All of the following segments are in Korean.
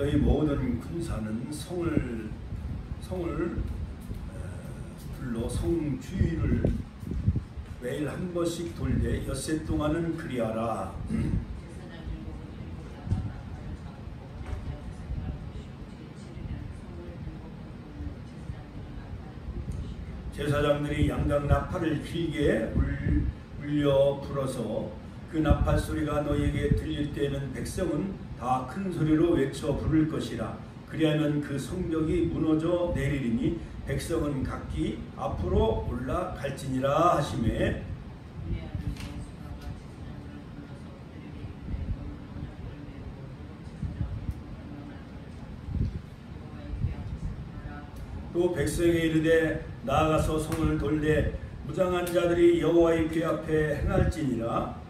너희 모든 군사는 성을 불러 성 주위를 매일 한 번씩 돌되 엿새 동안은 그리하라. 제사장들이 양각 나팔을 길게 울려 불어서 그 나팔 소리가 너희에게 들릴 때에는 백성은 다 큰 소리로 외쳐 부를 것이라. 그리하면 그 성벽이 무너져 내리리니 백성은 각기 앞으로 올라갈지니라 하시매, 또 백성에게 이르되 나아가서 성을 돌되 무장한 자들이 여호와의 궤 앞에 행할지니라.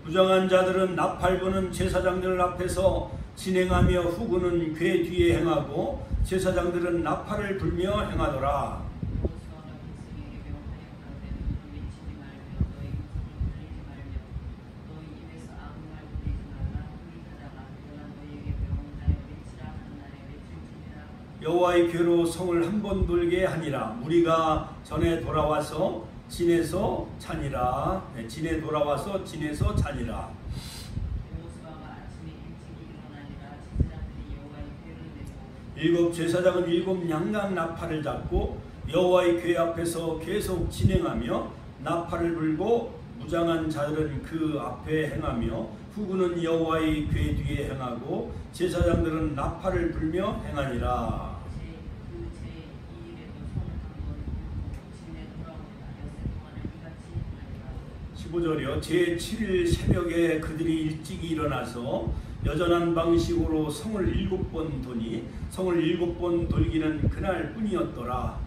무장한 자들은 나팔 부는 제사장들 앞에서 진행하며 후군은 궤 뒤에 행하고 제사장들은 나팔을 불며 행하더라. 여호와의 궤로 성을 한 번 돌게 하니라. 무리가 전에 돌아와서 진에서 자니라. 진에 돌아와서 진에서 자니라. 일곱 제사장은 일곱 양각 나팔을 잡고 여호와의 궤 앞에서 계속 진행하며 나팔을 불고 무장한 자들은 그 앞에 행하며 후군은 여호와의 궤 뒤에 행하고 제사장들은 나팔을 불며 행하니라. 15절이요. 제7일 새벽에 그들이 일찍 일어나서 여전한 방식으로 성을 7번 도니 성을 7번 돌기는 그날 뿐이었더라.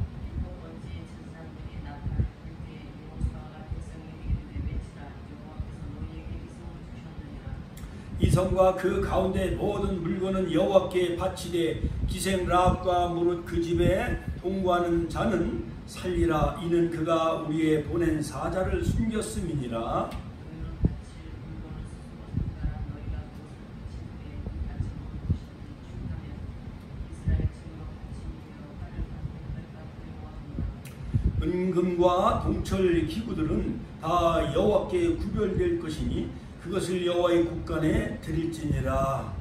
이 성과 그 가운데 모든 물건은 여호와께 바치되 기생 라합과 무릇 그 집에 동거하는 자는 살리라. 이는 그가 우리의 보낸 사자를 숨겼음이니라. 은금과 동철 기구들은 다 여호와께 구별될 것이니 그것을 여호와의 곳간에 드릴지니라.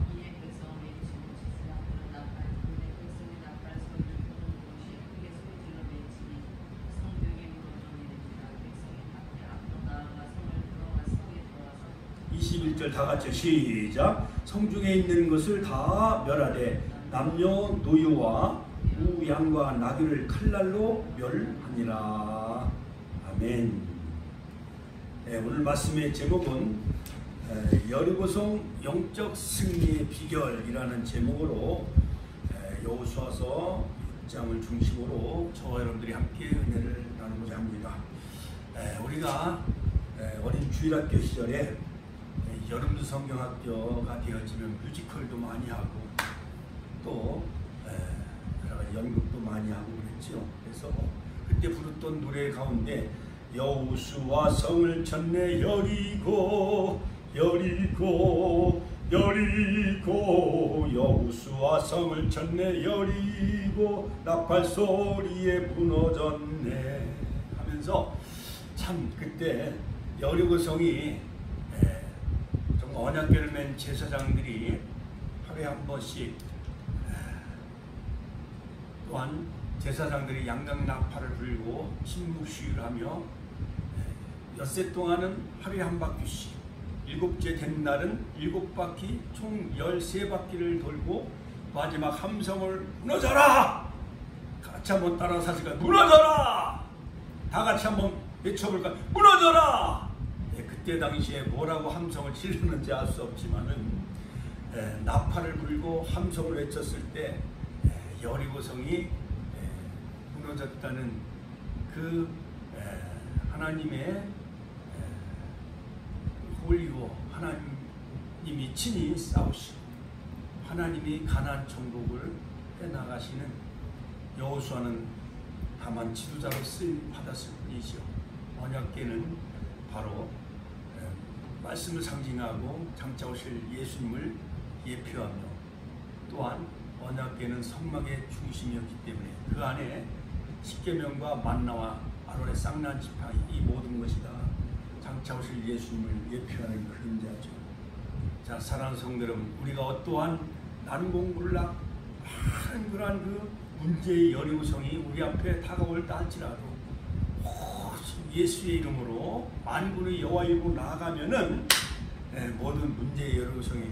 21절 다 같이 시작. 성중에 있는 것을 다 멸하되 남녀 노유와 우양과 나귀를 칼날로 멸하니라. 아멘. 네, 오늘 말씀의 제목은 여리고성 영적 승리의 비결이라는 제목으로 여호수아서 6장을 중심으로 저와 여러분들이 함께 은혜를 나누고자 합니다. 우리가 어린 주일학교 시절에 여름도 성경학교가 되어지면 뮤지컬도 많이 하고 또 여러 가지 연극도 많이 하고 그랬죠. 그래서 그때 부르던 노래 가운데 여호수아 성을 쳤네 여리고 여리고 여리고 여호수아 성을 쳤네 여리고 나팔 소리에 무너졌네 하면서 참 그때 여리고 성이 언약궤를 맨 제사장들이 하루에 한 번씩 또한 제사장들이 양각 나팔을 불고 침묵시위를 하며 엿새 동안은 하루에 한 바퀴씩 7째 된 날은 7바퀴 총 13바퀴를 돌고 마지막 함성을 무너져라! 같이 한번 따라서 하실까요? 무너져라! 다 같이 한번 외쳐볼까요? 무너져라! 그때 당시에 뭐라고 함성을 지르는지 알 수 없지만은 나팔을 불고 함성을 외쳤을 때 여리고성이 무너졌다는 그 하나님의 홀리고 하나님이 친히 싸우시고 하나님이 가나안 천국을 해나가시는 여호수아는 다만 지도자로 쓰임 받았을 뿐이죠. 언약궤는 바로 말씀을 상징하고 장차 오실 예수님을 예표하며, 또한 언약궤는 성막의 중심이었기 때문에 그 안에 십계명과 만나와 아론의 쌍난 지팡이, 이 모든 것이 다 장차 오실 예수님을 예표하는 그림자죠. 자, 사랑하는 성도 여러분, 우리가 어떠한 난공불락 많은 그러한 그 문제의 여리고성이 우리 앞에 다가올다 할지라도 예수의 이름으로 만군의 여호와 이름으로 나아가면은 모든 문제의 여리고성이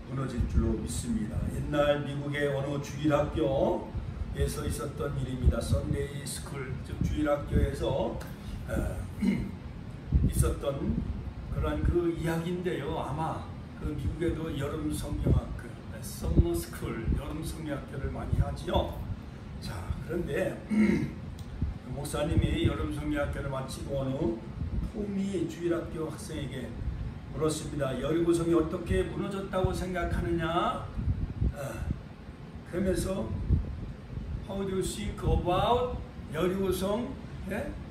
무너질 줄로 믿습니다. 옛날 미국의 어느 주일학교에서 있었던 일입니다. 썬데이 스쿨, 즉 주일학교에서 있었던 그런 그 이야기인데요. 아마 그 미국에도 여름 성경학교, 서머 스쿨, 여름 성경학교를 많이 하지요. 자, 그런데 목사님이 여름 성경학교를 마치고 어느 토미 주일학교 학생에게 물었습니다. 여리고성이 어떻게 무너졌다고 생각하느냐? 그러면서 How do you think about 여리고성?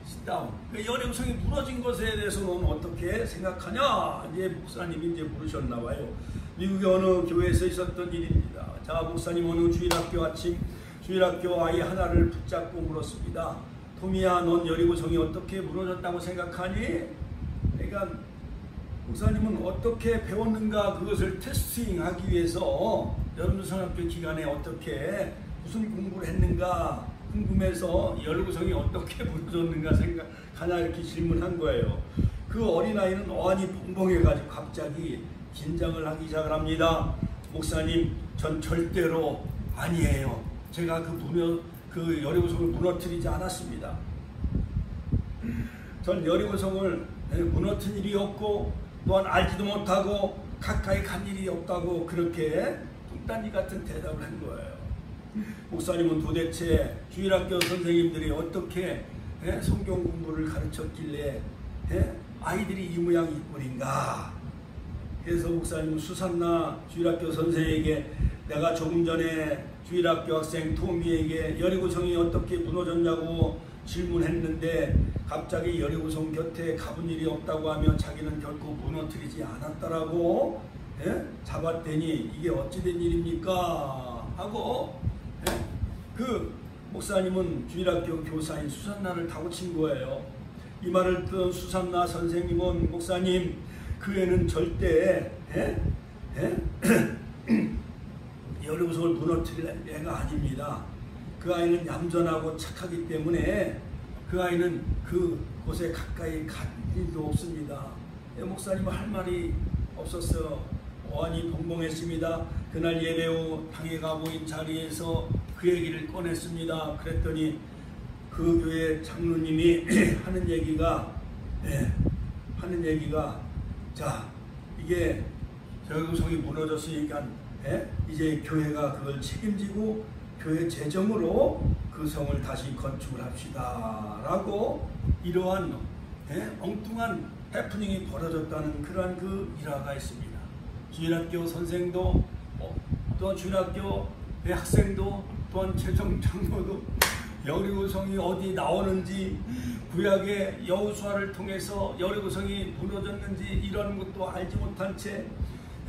Sit down. 그 여리고성이 무너진 것에 대해서 너는 어떻게 생각하냐? 이제 목사님이 이제 물으셨나 봐요. 미국의 어느 교회에서 있었던 일입니다. 자, 목사님 어느 주일학교 아침 주일학교 아이 하나를 붙잡고 물었습니다. 토미야, 넌 여리고성이 어떻게 무너졌다고 생각하니? 그러니까 목사님은 어떻게 배웠는가 그것을 테스팅하기 위해서 여름성학교 기간에 어떻게 무슨 공부를 했는가 궁금해서 여리고성이 어떻게 무너졌는가 생각하냐 이렇게 질문한 거예요. 그 어린아이는 어안이 벙벙해가지고 갑자기 긴장을 하기 시작을 합니다. 목사님, 전 절대로 아니에요. 제가 그 여리고성을 무너뜨리지 않았습니다. 전 여리고성을 무너뜨린 일이 없고 또한 알지도 못하고 가까이 간 일이 없다고 그렇게 뚱딴지 같은 대답을 한 거예요. 목사님은 도대체 주일학교 선생님들이 어떻게 성경 공부를 가르쳤길래 아이들이 이 모양 이 꼴인가? 그래서 목사님은 수산나 주일학교 선생에게 내가 조금 전에 주일학교 학생 토미에게 여리고성이 어떻게 무너졌냐고 질문했는데 갑자기 여리고성 곁에 가본 일이 없다고 하며 자기는 결코 무너뜨리지 않았다라고 잡았더니 이게 어찌된 일입니까? 하고 그 목사님은 주일학교 교사인 수산나를 다고친 거예요. 이 말을 듣던 수산나 선생님은 목사님, 그 애는 절대 여리고성을 무너뜨릴 애가 아닙니다. 그 아이는 얌전하고 착하기 때문에 그 아이는 그곳에 가까이 갈 일도 없습니다. 목사님은 할 말이 없었어요. 어안이 벙벙했습니다. 그날 예배 후 당에 가보인 자리에서 그 얘기를 꺼냈습니다. 그랬더니 그 교회 장로님이 하는 얘기가 자, 이게 여리고성이 무너졌으니까 이제 교회가 그걸 책임지고 교회 재정으로 그 성을 다시 건축을 합시다 라고 이러한 엉뚱한 해프닝이 벌어졌다는 그러한 그 일화가 있습니다. 주일학교 선생도 또한 주일학교 학생도 또한 재정 장로도 여리고성이 어디 나오는지 구약의 여호수아를 통해서 여리고성이 무너졌는지 이런 것도 알지 못한 채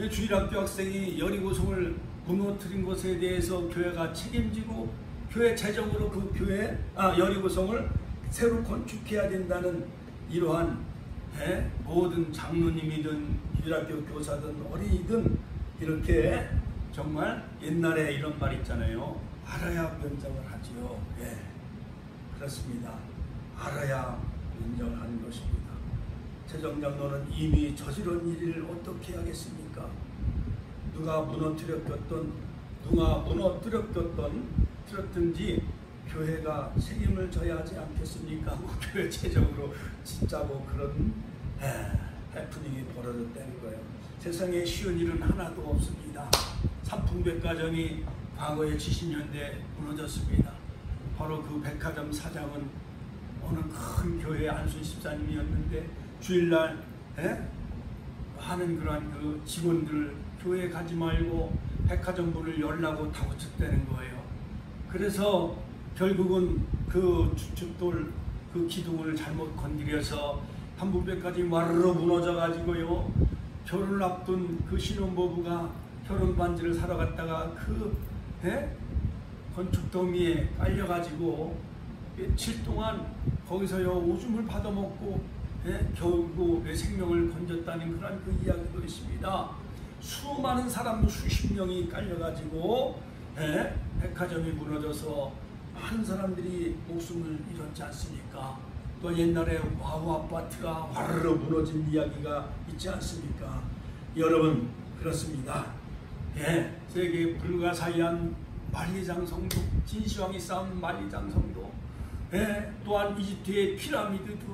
주일학교 학생이 여리고성을 무너뜨린 것에 대해서 교회가 책임지고 교회 재정으로 그 여리고성을 새로 건축해야 된다는 이러한 모든 장로님이든 주일학교 교사든 어린이든 이렇게 정말 옛날에 이런 말 있잖아요. 알아야 변장을 하지요. 그렇습니다. 알아야 변장하는 것입니다. 재정장로는 이미 저지른 일을 어떻게 하겠습니까? 누가 무너뜨렸든지 교회가 책임을 져야 하지 않겠습니까? 교회 재정으로 짓자고 그런 해프닝이 벌어졌다는 거예요. 세상에 쉬운 일은 하나도 없습니다. 삼풍백화점이 과거에 70년대 무너졌습니다. 바로 그 백화점 사장은 어느 큰 교회 안순 집사님이었는데 주일날 하는 그러한 그 직원들 교회 가지 말고 백화점 문을 열라고 다그쳤다는 거예요. 그래서 결국은 그 주춧돌 그 기둥을 잘못 건드려서 한분배까지 와르르 무너져 가지고요. 결혼을 앞둔 그 신혼부부가 결혼 반지를 사러 갔다가 그 건축더미에 깔려가지고 며칠 동안 거기서요 오줌을 받아먹고 결국 내 생명을 건졌다는 그런 그 이야기도 있습니다. 수많은 사람도 수십 명이 깔려가지고 백화점이 무너져서 많은 사람들이 목숨을 잃었지 않습니까? 또 옛날에 와우 아파트가 와르르 무너진 이야기가 있지 않습니까? 여러분 그렇습니다. 세계 불가사의한 만리장 성도, 진시황이 쌓은 만리장 성도, 또한 이집트의 피라미드도,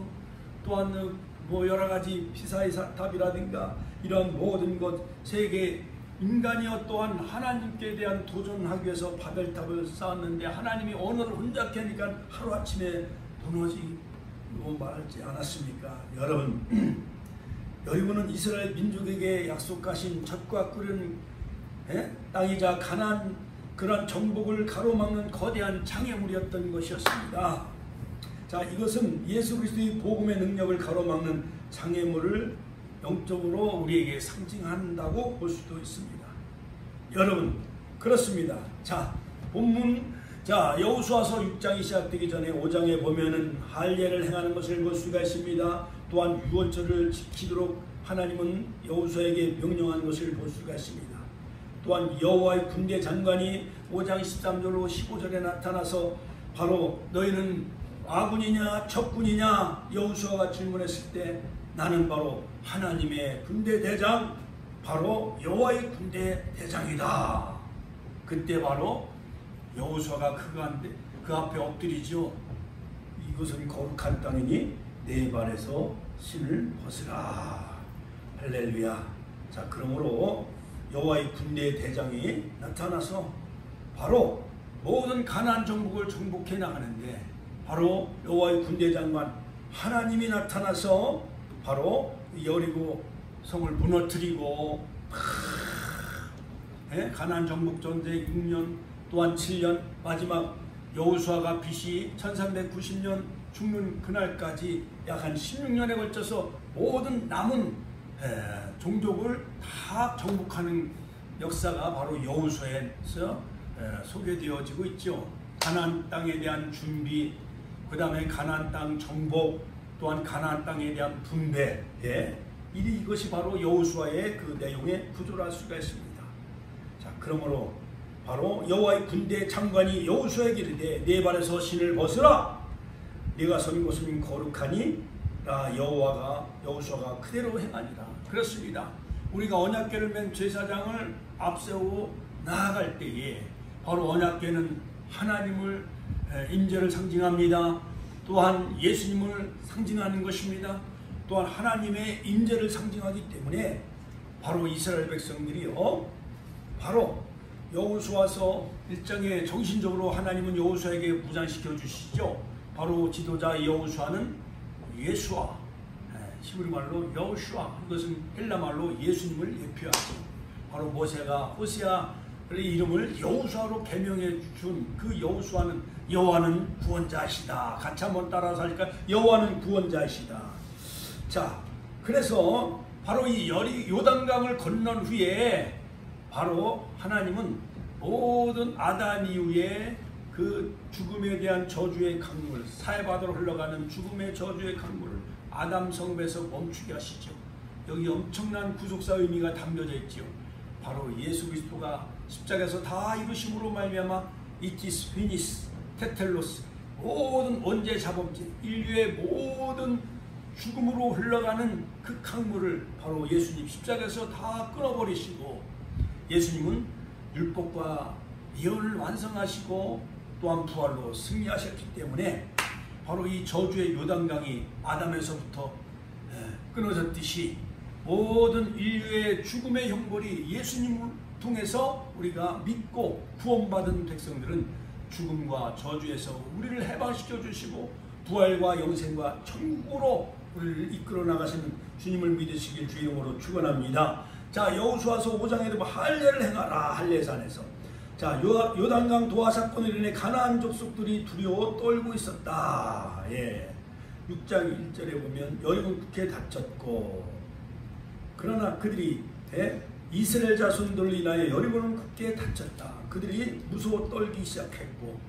또한 뭐 여러 가지 피사의 사탑이라든가 이런 모든 것, 세계 인간이여 또한 하나님께 대한 도전하기 위해서 바벨탑을 쌓았는데 하나님이 언어를 혼잡게 하니까 하루아침에 무너지고 말지 않았습니까? 여러분, 여러분은 이스라엘 민족에게 약속하신 젖과 끓는 땅이자 가나안 그런 정복을 가로막는 거대한 장애물이었던 것이었습니다. 자, 이것은 예수 그리스도의 복음의 능력을 가로막는 장애물을 영적으로 우리에게 상징한다고 볼 수도 있습니다. 여러분 그렇습니다. 자, 본문 여호수아서 6장이 시작되기 전에 5장에 보면은 할례를 행하는 것을 볼 수가 있습니다. 또한 유월절을 지키도록 하나님은 여호수아에게 명령한 것을 볼 수가 있습니다. 또한 여호와의 군대 장관이 5장 13절로 15절에 나타나서 바로 너희는 아군이냐 적군이냐 여호수아가 질문했을 때 나는 바로 하나님의 군대 대장, 바로 여호와의 군대 대장이다. 그때 바로 여호수아가 그 앞에 엎드리죠. 이것은 거룩한 땅이니 내 발에서 신을 벗으라. 할렐루야. 자, 그러므로 여호와의 군대 대장이 나타나서 바로 모든 가나안 정복을 정복해 나가는데 바로 여호와의 군대 장관 하나님이 나타나서 바로 여리고 성을 무너뜨리고 가나안 정복 전쟁 6년 또한 7년 마지막 여호수아가 BC 1390년 죽는 그날까지 약 한 16년에 걸쳐서 모든 남은 종족을 다 정복하는 역사가 바로 여호수아에서 소개되어지고 있죠. 가나안 땅에 대한 준비, 그 다음에 가나안 땅 정복, 또한 가나안 땅에 대한 분배, 이것이 바로 여호수아의 그 내용의 구조를 알 수가 있습니다. 자, 그러므로 바로 여호와의 군대 장관이 여호수아에게 이르되 네 발에서 신을 벗으라. 네가 선 곳은 거룩하니 나 여호수아가 그대로 행하니라. 그렇습니다. 우리가 언약궤를 맨 제사장을 앞세우고 나아갈 때에 바로 언약궤는 하나님을 임재를 상징합니다. 또한 예수님을 상징하는 것입니다. 또한 하나님의 임재를 상징하기 때문에 바로 이스라엘 백성들이요 바로 여호수아서 1장에 정신적으로 하나님은 여호수아에게 무장시켜 주시죠. 바로 지도자 여호수아는 예수아, 히브리 말로 여호슈아, 이것은 헬라 말로 예수님을 예표하죠. 바로 모세가 호세아의 이름을 여호수아로 개명해 준 그 여호수아는 여호와는 구원자시다. 같이 한번 따라서 하니까 여호와는 구원자시다. 자, 그래서 바로 이 요단강을 건넌 후에 바로 하나님은 모든 아담 이후에 그 죽음에 대한 저주의 강물, 사해바다로 흘러가는 죽음의 저주의 강물을 아담 성읍에서 멈추게 하시죠. 여기 엄청난 구속사 의미가 담겨져 있죠. 바로 예수 그리스도가 십자가에서 다 이루심으로 말미암아 it is finished, 테텔로스, 모든 원죄 자범죄, 인류의 모든 죽음으로 흘러가는 그 강물을 바로 예수님 십자가에서 다 끊어버리시고 예수님은 율법과 예언을 완성하시고 또한 부활로 승리하셨기 때문에 바로 이 저주의 요단강이 아담에서부터 끊어졌듯이 모든 인류의 죽음의 형벌이 예수님을 통해서 우리가 믿고 구원받은 백성들은 죽음과 저주에서 우리를 해방시켜 주시고 부활과 영생과 천국으로 우리를 이끌어 나가시는 주님을 믿으시길 주의 이름으로 축원합니다. 자, 여호수아서 5장에도 할례를 행하라. 할례산에서. 자, 요단강 도하 사건으로 인해 가나안 족속들이 두려워 떨고 있었다. 예. 6장 1절에 보면 여리고는 크게 다쳤고, 그러나 그들이 이스라엘 자손들을 인하여 여리고는 크게 다쳤다. 그들이 무서워 떨기 시작했고,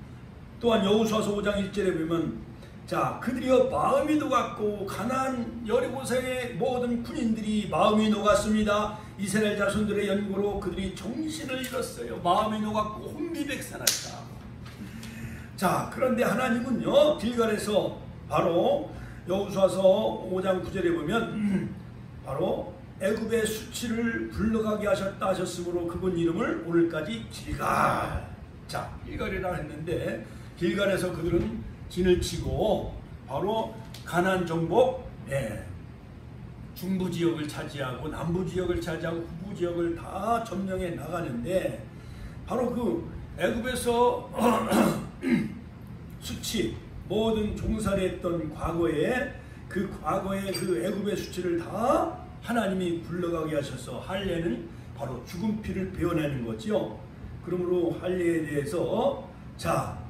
또한 여호수아서 5장 1절에 보면 자, 그들이여 마음이 녹았고 가나안 여리고성의 모든 군인들이 마음이 녹았습니다. 이스라엘 자손들의 연고로 그들이 정신을 잃었어요. 마음이 녹았고 혼비백산하다. 자, 그런데 하나님은요, 길갈에서 바로 여호수아서 5장 9절에 보면 바로 애굽의 수치를 불러가게 하셨다 하셨으므로 그분 이름을 오늘까지 길갈, 자, 길갈이라 했는데, 길갈에서 그들은 진을 치고 바로 가나안 정복, 중부 지역을 차지하고 남부 지역을 차지하고 후부 지역을 다 점령해 나가는데, 바로 그 애굽에서 수치, 모든 종살이했던 과거의 그 애굽의 수치를 다 하나님이 굴러가게 하셔서 할례는 바로 죽은 피를 베어내는 거죠. 그러므로 할례에 대해서 자,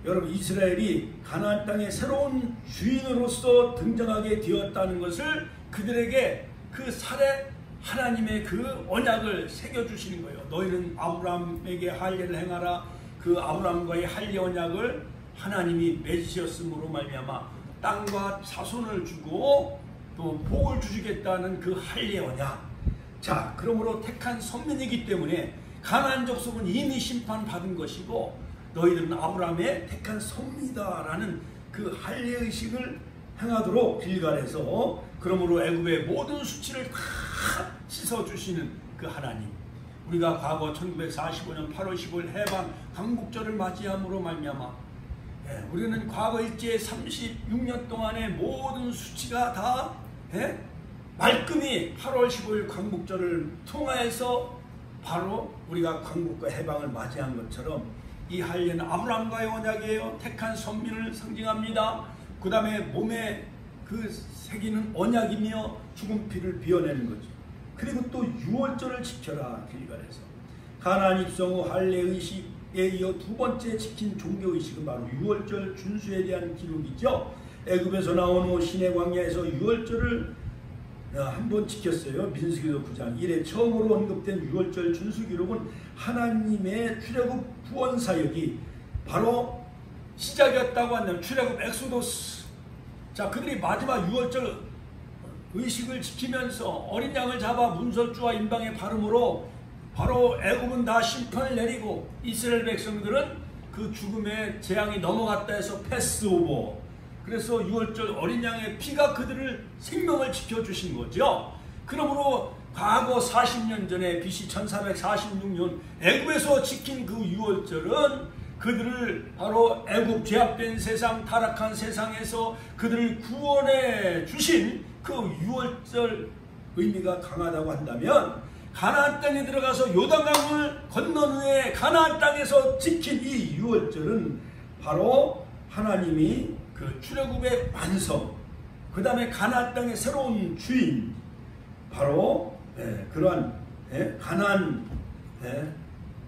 여러분, 이스라엘이 가나안 땅의 새로운 주인으로서 등장하게 되었다는 것을 그들에게 그 살에 하나님의 그 언약을 새겨주시는 거예요. 너희는 아브라함에게 할례를 행하라. 그 아브라함과의 할례 언약을 하나님이 맺으셨으므로 말미암아 땅과 자손을 주고 또 복을 주시겠다는 그 할례 언약. 자, 그러므로 택한 선민이기 때문에 가나안 족속은 이미 심판받은 것이고 너희들은 아브라함의 택한 선민이다라는 그 할례의식을 행하도록 길갈에서, 그러므로 애굽의 모든 수치를 다 씻어주시는 그 하나님, 우리가 과거 1945년 8월 15일 해방 강국절을 맞이함으로 말미암아 우리는 과거 일제 36년 동안의 모든 수치가 다 말끔히 8월 15일 광복절을 통하여서 바로 우리가 광복과 해방을 맞이한 것처럼 이 할례는 아브라함과의 언약이에요. 택한 선민을 상징합니다. 그 다음에 몸에 그 새기는 언약이며 죽은 피를 비워내는 거죠. 그리고 또 유월절을 지켜라. 길갈에서 가나안 입성 후 할례의식에 이어 두 번째 지킨 종교의식은 바로 유월절 준수에 대한 기록이죠. 애굽에서 나온 후 시내 광야에서 유월절을 한 번 지켰어요. 민수기도 9장 1에 처음으로 언급된 유월절 준수 기록은 하나님의 출애굽 구원 사역이 바로 시작이었다고 한다면 출애굽 엑소도스. 자, 그들이 마지막 유월절 의식을 지키면서 어린 양을 잡아 문설주와 임방의 발음으로 바로 애굽은 다 심판을 내리고 이스라엘 백성들은 그 죽음의 재앙이 넘어갔다 해서 패스오버. 그래서 유월절 어린 양의 피가 그들을 생명을 지켜주신 거죠. 그러므로 과거 40년 전에 BC 1446년 애굽에서 지킨 그 유월절은 그들을 바로 애굽 죄악된 세상, 타락한 세상에서 그들을 구원해 주신 그 유월절 의미가 강하다고 한다면, 가나안 땅에 들어가서 요단강을 건넌 후에 가나안 땅에서 지킨 이 유월절은 바로 하나님이 그 출애굽의 완성, 그 다음에 가나안 땅의 새로운 주인, 바로 그러한 가나안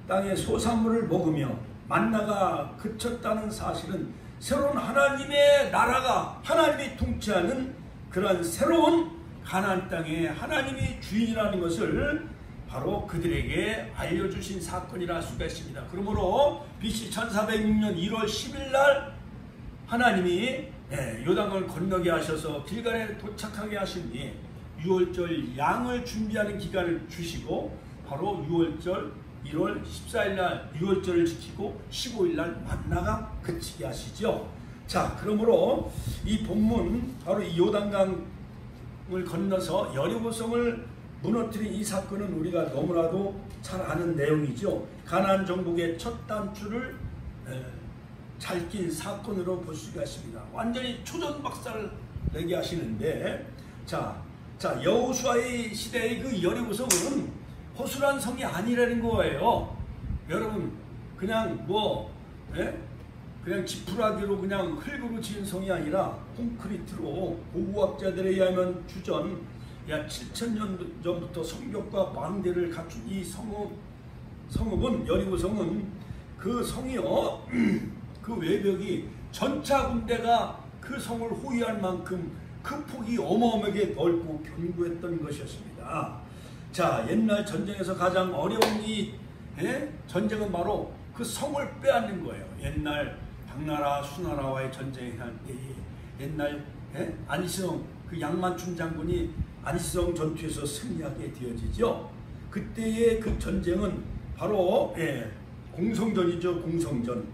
땅의 소산물을 먹으며 만나가 그쳤다는 사실은 새로운 하나님의 나라가, 하나님이 통치하는 그러한 새로운 가나안 땅에 하나님이 주인이라는 것을 바로 그들에게 알려주신 사건이라 할 수가 있습니다. 그러므로 BC 1406년 1월 10일 날 하나님이 요단강을 건너게 하셔서 길갈에 도착하게 하시니 유월절 양을 준비하는 기간을 주시고 바로 유월절 1월 14일 날 유월절을 지키고 15일 날 만나가 그치게 하시죠. 자, 그러므로 이 본문 바로 이 요단강을 건너서 여리고성을 무너뜨린 이 사건은 우리가 너무나도 잘 아는 내용이죠. 가나안 정복의 첫 단추를 잘 낀 사건으로 볼 수가 있습니다. 완전히 초전박살을 내게 하시는데, 자 여호수아의 시대의 그 여리고성은 허술한 성이 아니라는 거예요. 여러분, 그냥 그냥 지푸라기로 그냥 흙으로 지은 성이 아니라 콘크리트로 고고학자들에 의하면 주전 약 7,000년 전부터 성벽과 망대를 갖춘 이 성읍은, 여리고성은 그 성이요, 그 외벽이 전차 군대가 그 성을 호위할 만큼 그 폭이 어마어마하게 넓고 견고했던 것이었습니다. 자, 옛날 전쟁에서 가장 어려운 이 전쟁은 바로 그 성을 빼앗는 거예요. 옛날 당나라 수나라와의 전쟁을 할 때에 옛날 안시성 그 양만춘 장군이 안시성 전투에서 승리하게 되어지죠. 그때의 그 전쟁은 바로 공성전이죠. 공성전.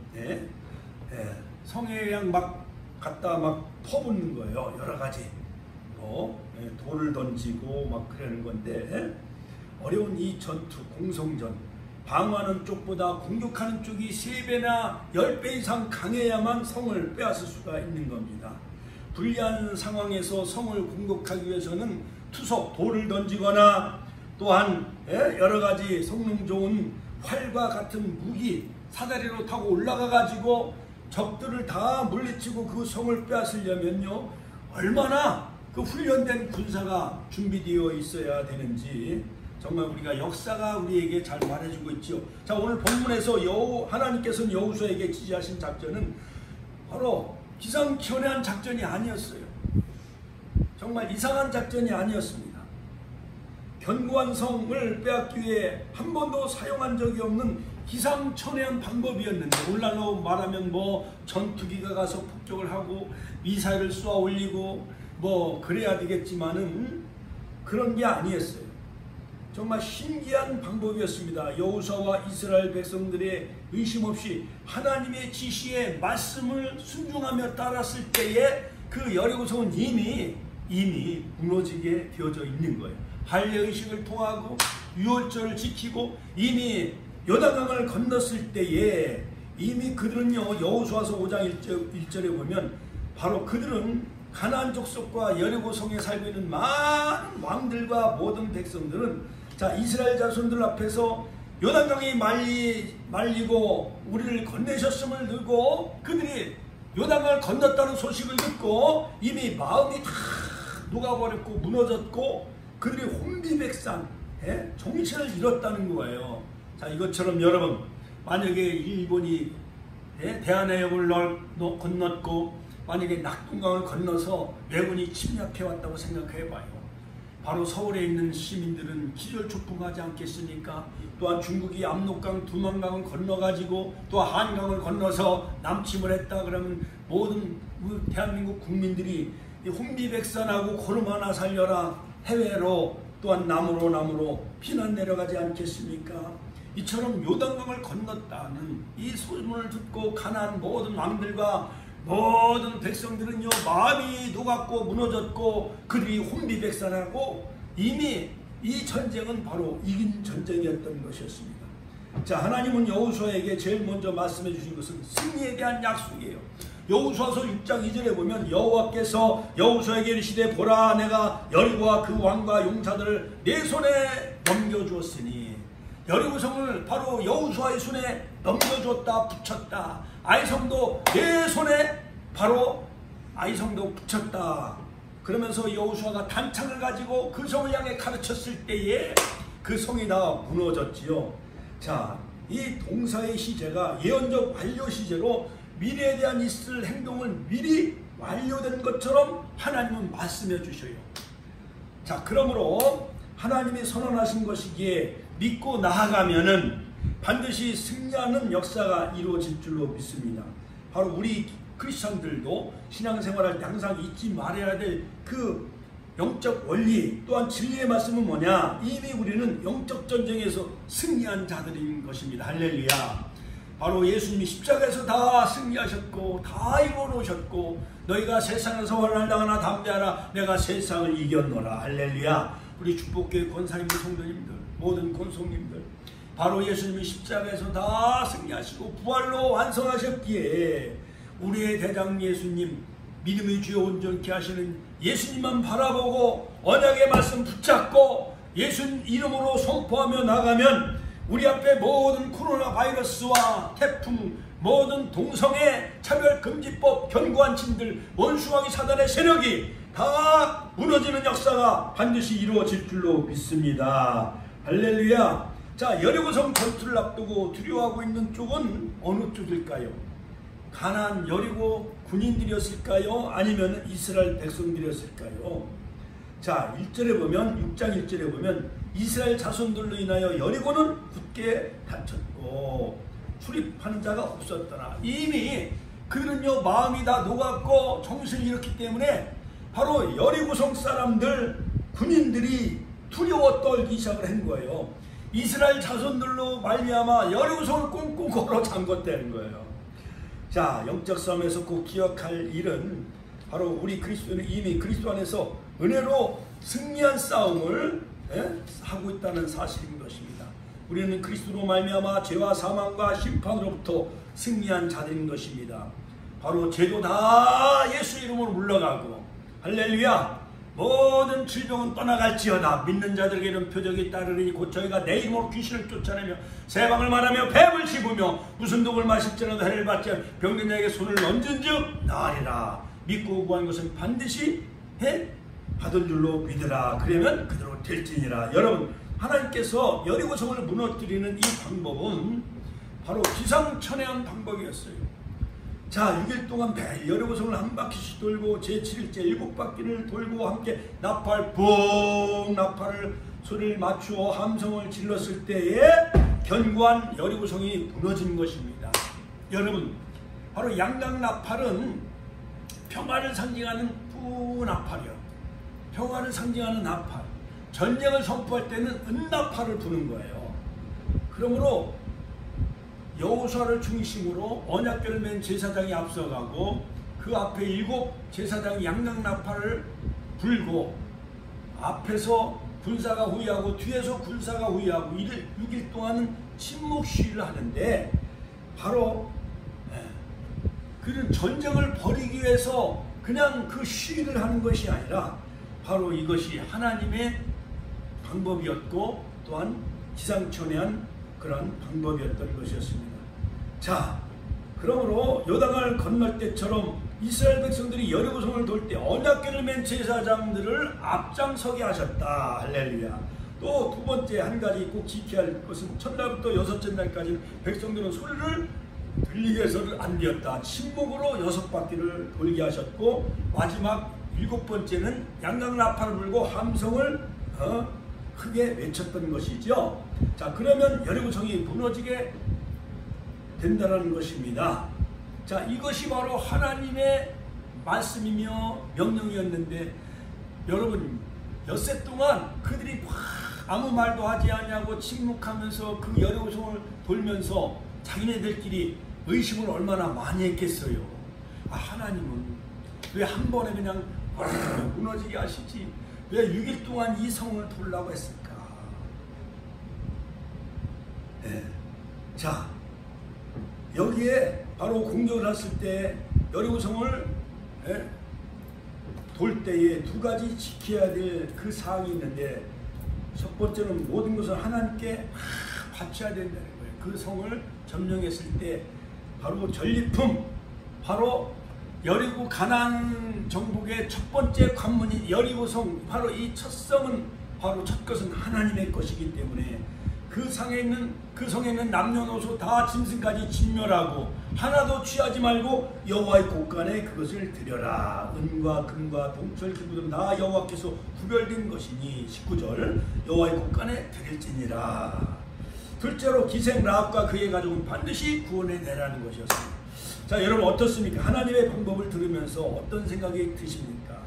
성에 그냥 막 갖다 막 퍼붓는 거예요. 여러 가지 돌을 던지고 막 그러는 건데, 어려운 이 전투 공성전, 방어하는 쪽보다 공격하는 쪽이 3배나 10배 이상 강해야만 성을 빼앗을 수가 있는 겁니다. 불리한 상황에서 성을 공격하기 위해서는 투석, 돌을 던지거나 또한 여러 가지 성능 좋은 활과 같은 무기 사다리로 타고 올라가 가지고 적들을 다 물리치고 그 성을 빼앗으려면요, 얼마나 그 훈련된 군사가 준비되어 있어야 되는지 정말 우리가 역사가 우리에게 잘 말해주고 있죠. 자, 오늘 본문에서 하나님께서는 여호수아에게 지시하신 작전은 바로 기상천외한 작전이 아니었어요. 정말 이상한 작전이 아니었습니다. 견고한 성을 빼앗기 위해 한 번도 사용한 적이 없는 기상천외한 방법이었는데, 오늘날로 말하면 뭐 전투기가 가서 폭격을 하고 미사일을 쏘아 올리고 뭐 그래야 되겠지만은 그런 게 아니었어요. 정말 신기한 방법이었습니다. 여호수아와 이스라엘 백성들의 의심 없이 하나님의 지시에 말씀을 순종하며 따랐을 때에 그 여리고성은 이미 무너지게 되어져 있는 거예요. 할례의식을 통하고 유월절을 지키고 이미 요단강을 건넜을 때에 이미 그들은요, 여호수아서 5장 1절에 보면 바로 그들은 가나안 족속과 여리고성에 살고 있는 많은 왕들과 모든 백성들은 자, 이스라엘 자손들 앞에서 요단강이 말리고 우리를 건네셨음을 듣고 그들이 요단강을 건넜다는 소식을 듣고 이미 마음이 다 녹아버렸고 무너졌고 그들이 혼비백산 정신을 잃었다는 거예요. 자, 이것처럼 여러분, 만약에 일본이 대한해협을 건넜고 만약에 낙동강을 건너서 왜군이 침략해왔다고 생각해봐요. 바로 서울에 있는 시민들은 기절초풍하지 않겠습니까? 또한 중국이 압록강, 두만강을 건너가지고 또 한강을 건너서 남침을 했다 그러면 모든 대한민국 국민들이 혼비백산하고 코로나 하나 살려라 해외로 또한 남으로 피난 내려가지 않겠습니까? 이처럼 요단강을 건넜다는 이 소문을 듣고 가나안 모든 왕들과 모든 백성들은요, 마음이 녹았고 무너졌고 그들이 혼비백산하고 이미 이 전쟁은 바로 이긴 전쟁이었던 것이었습니다. 자, 하나님은 여호수아에게 제일 먼저 말씀해 주신 것은 승리에 대한 약속이에요. 여호수아서 6장 2절에 보면 여호와께서 여호수아에게 이르시되 보라, 내가 여리고와 그 왕과 용사들을 내 손에 넘겨주었으니, 여리고성을 바로 여호수아의 손에 넘겨줬다, 붙였다. 아이성도 내 손에 바로 아이성도 붙였다. 그러면서 여호수아가 단창을 가지고 그 성을 향해 가르쳤을 때에 그 성이 다 무너졌지요. 자, 이 동사의 시제가 예언적 완료 시제로 미래에 대한 있을 행동을 미리 완료된 것처럼 하나님은 말씀해 주셔요. 자, 그러므로 하나님이 선언하신 것이기에 믿고 나아가면은 반드시 승리하는 역사가 이루어질 줄로 믿습니다. 바로 우리 크리스천들도 신앙생활할 때 항상 잊지 말아야 될 그 영적 원리 또한 진리의 말씀은 뭐냐? 이미 우리는 영적 전쟁에서 승리한 자들인 것입니다. 할렐루야. 바로 예수님이 십자가에서 다 승리하셨고 다 이루어놓으셨고 너희가 세상에서 환난을 당하나 담대하라, 내가 세상을 이겼노라. 할렐루야. 우리 축복교회 권사님들, 성도님들, 모든 권속님들, 바로 예수님이 십자가에서 다 승리하시고 부활로 완성하셨기에 우리의 대장 예수님, 믿음의 주여 온전케 하시는 예수님만 바라보고 언약의 말씀 붙잡고 예수님 이름으로 선포하며 나가면 우리 앞에 모든 코로나 바이러스와 태풍, 모든 동성애, 차별금지법, 견고한 진들, 원수왕이 사단의 세력이 다 무너지는 역사가 반드시 이루어질 줄로 믿습니다. 할렐루야. 자, 여리고성 전투를 앞두고 두려워하고 있는 쪽은 어느 쪽일까요? 가나안 여리고 군인들이었을까요? 아니면 이스라엘 백성들이었을까요? 자, 1절에 보면 6장 1절에 보면 이스라엘 자손들로 인하여 여리고는 굳게 닫혔고 출입하는 자가 없었더라. 이미 그들은요 마음이 다 녹았고 정신을 잃었기 때문에 바로 여리고성 사람들 군인들이 두려워 떨기 시작을 한 거예요. 이스라엘 자손들로 말미암아 여리고성을 꽁꽁 걸어 잠궜다는 거예요. 자, 영적 싸움에서 꼭 기억할 일은 바로 우리 그리스도는 이미 그리스도 안에서 은혜로 승리한 싸움을 하고 있다는 사실인 것입니다. 우리는 그리스도로 말미암아 죄와 사망과 심판으로부터 승리한 자들인 것입니다. 바로 죄도 다 예수 이름으로 물러가고 할렐루야, 모든 질병은 떠나갈지어다. 믿는 자들에게는 표적이 따르리니 곧 저희가 내 이름으로 귀신을 쫓아내며 새방을 말하며 뱀을 씹으며 무슨 독을 마실지라도 해를 받지 병든 자에게 손을 얹은즉 나으리라. 믿고 구한 것은 반드시 받은 줄로 믿으라. 그러면 그대로 될지니라. 여러분, 하나님께서 여리고성을 무너뜨리는 이 방법은 바로 기상천외한 방법이었어요. 자, 6일 동안 매일 여리고성을 한 바퀴씩 돌고 제7일째 7바퀴를 돌고 함께 나팔 뿡 나팔을 소리를 맞추어 함성을 질렀을 때에 견고한 여리고성이 무너진 것입니다. 여러분, 바로 양각 나팔은 평화를 상징하는 뿌나팔이요. 평화를 상징하는 나팔. 전쟁을 선포할 때는 은나팔을 부는 거예요. 그러므로 여호수아를 중심으로 언약궤를 맨 제사장이 앞서가고 그 앞에 7 제사장이 양각 나팔을 불고 앞에서 군사가 후위하고 뒤에서 군사가 후위하고 6일 동안은 침묵 시위를 하는데 바로 그런 전쟁을 벌이기 위해서 그냥 그 시위를 하는 것이 아니라 바로 이것이 하나님의 방법이었고 또한 기상천외한 그런 방법이었던 것이었습니다. 자, 그러므로 요단강을 건널 때처럼 이스라엘 백성들이 여리고성을 돌 때 언약궤를 맨 제사장들을 앞장서게 하셨다. 할렐루야. 또 두 번째 한 가지 꼭 지켜야 할 것은 첫날부터 여섯째 날까지 백성들은 소리를 들리게 해서는 안 되었다. 침묵으로 6바퀴를 돌게 하셨고 마지막 7번째는 양각 나팔을 불고 함성을 크게 외쳤던 것이죠. 자, 그러면 여리고성이 무너지게 된다는 것입니다. 자, 이것이 바로 하나님의 말씀이며 명령이었는데 여러분, 엿새 동안 그들이 아무 말도 하지 않냐고 침묵하면서 그 여리고성을 돌면서 자기네들끼리 의심을 얼마나 많이 했겠어요. 아, 하나님은 왜 한 번에 그냥 무너지게 하시지? 왜 6일 동안 이 성을 돌라고 했을까? 네. 자, 여기에 바로 공격을 했을 때 여리고성을 돌 때에 두 가지 지켜야 될 그 사항이 있는데 첫 번째는 모든 것을 하나님께 바쳐야 된다는 거예요. 그 성을 점령했을 때 바로 전리품, 바로 여리고 가나안 정복의 첫 번째 관문인 여리고성, 바로 이 첫 성은 바로 첫 것은 하나님의 것이기 때문에 그 성에 있는 남녀노소 다 짐승까지 진멸하고 하나도 취하지 말고 여호와의 곳간에 그것을 드려라. 은과 금과 동철 기부들은 다 여호와께서 구별된 것이니 19절 여호와의 곳간에 드릴지니라. 둘째로 기생 라합과 그의 가족은 반드시 구원해내라는 것이었습니다. 자, 여러분 어떻습니까? 하나님의 방법을 들으면서 어떤 생각이 드십니까?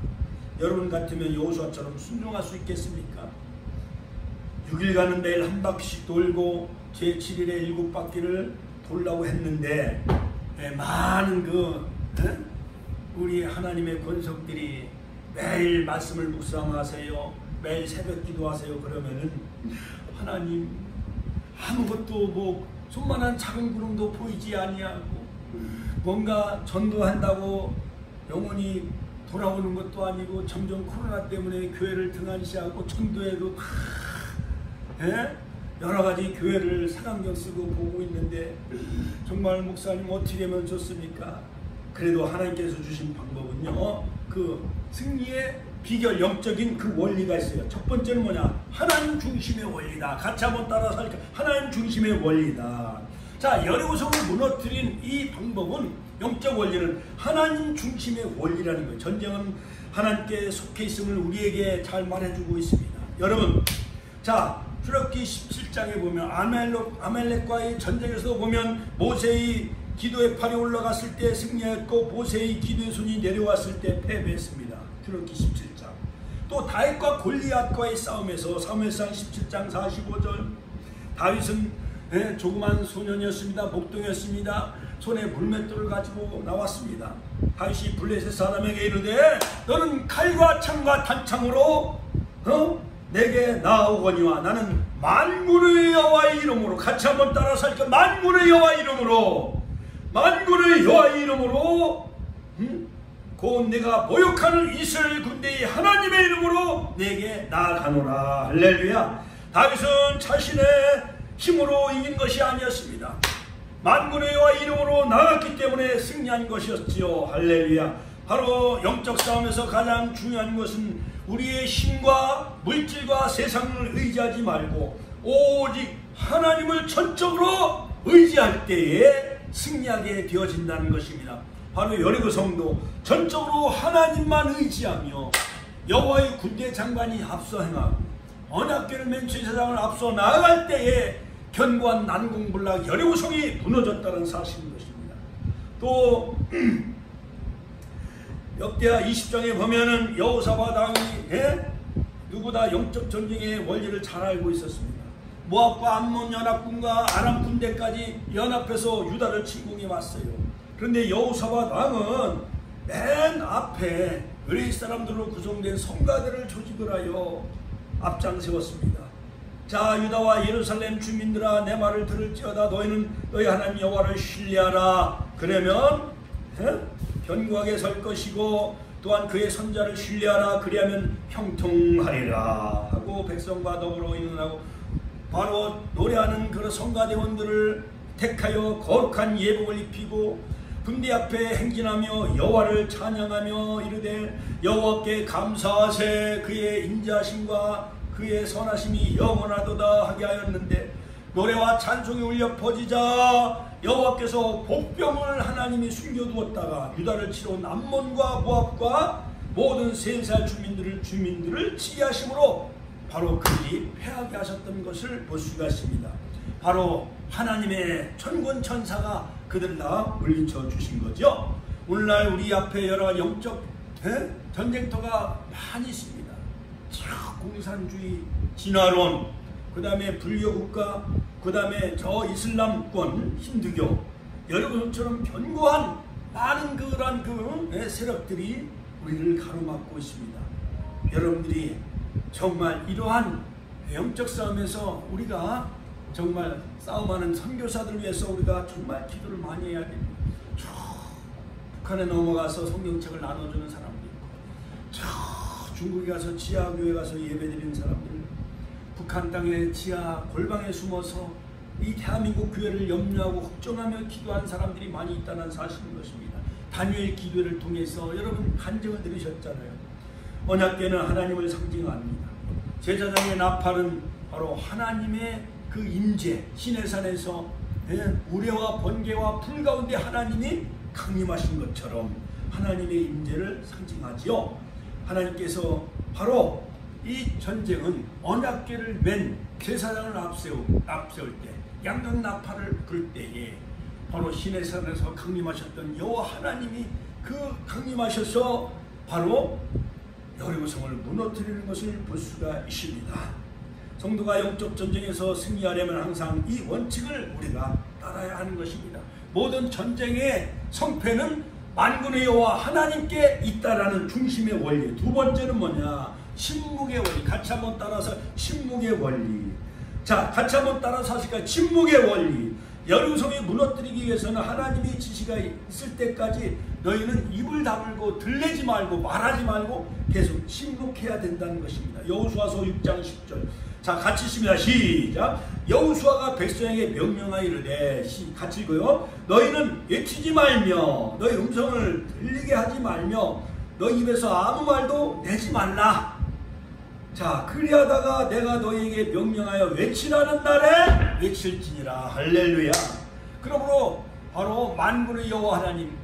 여러분 같으면 여호수아처럼 순종할 수 있겠습니까? 6일간은 매일 한 바퀴씩 돌고 제7일에 7바퀴를 돌라고 했는데 많은 우리 하나님의 권속들이 매일 말씀을 묵상하세요. 매일 새벽 기도하세요. 그러면은 하나님 아무것도 손만한 작은 구름도 보이지 아니하고 뭔가 전도한다고 영혼이 돌아오는 것도 아니고 점점 코로나 때문에 교회를 등한시하고 전도에도 여러 가지 교회를 사랑경 쓰고 보고 있는데 정말 목사님 어떻게 하면 좋습니까? 그래도 하나님께서 주신 방법은요, 그 승리의 비결 영적인 그 원리가 있어요. 첫 번째는 뭐냐? 하나님 중심의 원리다. 같이 한번 따라 살까? 하나님 중심의 원리다. 자, 여리고성을 무너뜨린 이 방법은, 영적 원리는 하나님 중심의 원리라는 거예요. 전쟁은 하나님께 속해 있음을 우리에게 잘 말해주고 있습니다. 여러분, 자, 출애굽기 17장에 보면 아말렉과의 전쟁에서 보면 모세의 기도의 팔이 올라갔을 때 승리했고 모세의 기도의 손이 내려왔을 때 패배했습니다. 출애굽기 17장. 또 다윗과 골리앗과의 싸움에서 사무엘상 17장 45절, 다윗은 조그만 소년이었습니다. 목동이었습니다. 손에 물맷돌을 가지고 나왔습니다. 다윗이 블레셋 사람에게 이르되 너는 칼과 창과 단창으로 내게 나아오거니와 나는 만군의 여호와의 이름으로, 같이 한번 따라서 할까? 만군의 여호와의 이름으로, 만군의 여호와의 이름으로 곧 내가 모욕하는 이스라엘 군대의 하나님의 이름으로 내게 나아가노라. 할렐루야. 다윗은 자신의 힘으로 이긴 것이 아니었습니다. 만군의 여호와의 이름으로 나갔기 때문에 승리한 것이었지요. 할렐루야. 바로 영적 싸움에서 가장 중요한 것은 우리의 힘과 물질과 세상을 의지하지 말고 오직 하나님을 전적으로 의지할 때에 승리하게 되어진다는 것입니다. 바로 여리고성도 전적으로 하나님만 의지하며 여호와의 군대 장관이 앞서 행하고 언약궤를 맨 제사장을 앞서 나아갈 때에 견고한 난공불락 여리고성이 무너졌다는 사실인 것입니다. 또 역대하 20장에 보면은 여호사밧 왕이 누구보다 영적 전쟁의 원리를 잘 알고 있었습니다. 모압과 암몬 연합군과 아람 군대까지 연합해서 유다를 침공해 왔어요. 그런데 여호사밧 왕은 맨 앞에 의뢰 사람들로 구성된 성가대를 조직을 하여 앞장세웠습니다. 자, 유다와 예루살렘 주민들아, 내 말을 들을지어다. 너희는 너희 하나님 여호와를 신뢰하라. 그러면 견고하게 설 것이고 또한 그의 선자를 신뢰하라. 그리하면 형통하리라 하고 백성과 더불어 의논하고 바로 노래하는 그런 성가대원들을 택하여 거룩한 예복을 입히고 군대 앞에 행진하며 여호와를 찬양하며 이르되 여호와께 감사하세. 그의 인자하심과 그의 선하심이 영원하도다 하게 하였는데 노래와 찬송이 울려 퍼지자 여호와께서 복병을 하나님이 숨겨두었다가 유다를 치러 온 암몬과 모압과 모든 세살 주민들을 치게 하심으로 바로 그들이 패하게 하셨던 것을 볼 수가 있습니다. 바로 하나님의 천군 천사가 그들 다 물리쳐 주신 거죠. 오늘날 우리 앞에 여러 영적 전쟁터가 많이 있습니다. 공산주의, 진화론, 그 다음에 불교국가, 그 다음에 저 이슬람권, 힌두교, 여러분처럼 견고한 많은 그런 세력들이 우리를 가로막고 있습니다. 여러분들이 정말 이러한 영적 싸움에서 우리가 정말 싸움하는 선교사들을 위해서 우리가 정말 기도를 많이 해야 됩니다. 북한에 넘어가서 성경책을 나눠주는 사람도 있고, 중국에 가서 지하교회 가서 예배드리는 사람들, 북한 땅의 지하 골방에 숨어서 이 대한민국 교회를 염려하고 걱정하며 기도하는 사람들이 많이 있다는 사실인 것입니다. 다니엘 기도를 통해서 여러분 간증을 들으셨잖아요. 언약궤는 하나님을 상징합니다. 제사장의 나팔은 바로 하나님의 그 임재, 시내산에서 우레와 번개와 불 가운데 하나님이 강림하신 것처럼 하나님의 임재를 상징하지요. 하나님께서 바로 이 전쟁은 언약궤를 맨 제사장을 앞세울 때 양각 나팔을 불 때에 바로 시내산에서 강림하셨던 여호와 하나님이 그 강림하셔서 바로 여리고성을 무너뜨리는 것을 볼 수가 있습니다. 성도가 영적 전쟁에서 승리하려면 항상 이 원칙을 우리가 따라야 하는 것입니다. 모든 전쟁의 성패는 만군의 여호와 하나님께 있다라는 중심의 원리. 두 번째는 뭐냐? 침묵의 원리. 같이 한번 따라서 침묵의 원리. 자, 같이 한번 따라서 하실까요? 침묵의 원리. 여리고성이 무너뜨리기 위해서는 하나님의 지시가 있을 때까지 너희는 입을 다물고 들레지 말고 말하지 말고 계속 침묵해야 된다는 것입니다. 여호수아서 6장 10절. 자, 같이 읽습니다. 시작. 여호수아가 백성에게 명령하여 이르되, 같이 읽어요. 너희는 외치지 말며 너희 음성을 들리게 하지 말며 너 입에서 아무 말도 내지 말라. 자, 그리하다가 내가 너에게 명령하여 외치라는 날에 외칠지니라. 할렐루야. 그러므로 바로 만군의 여호와 하나님,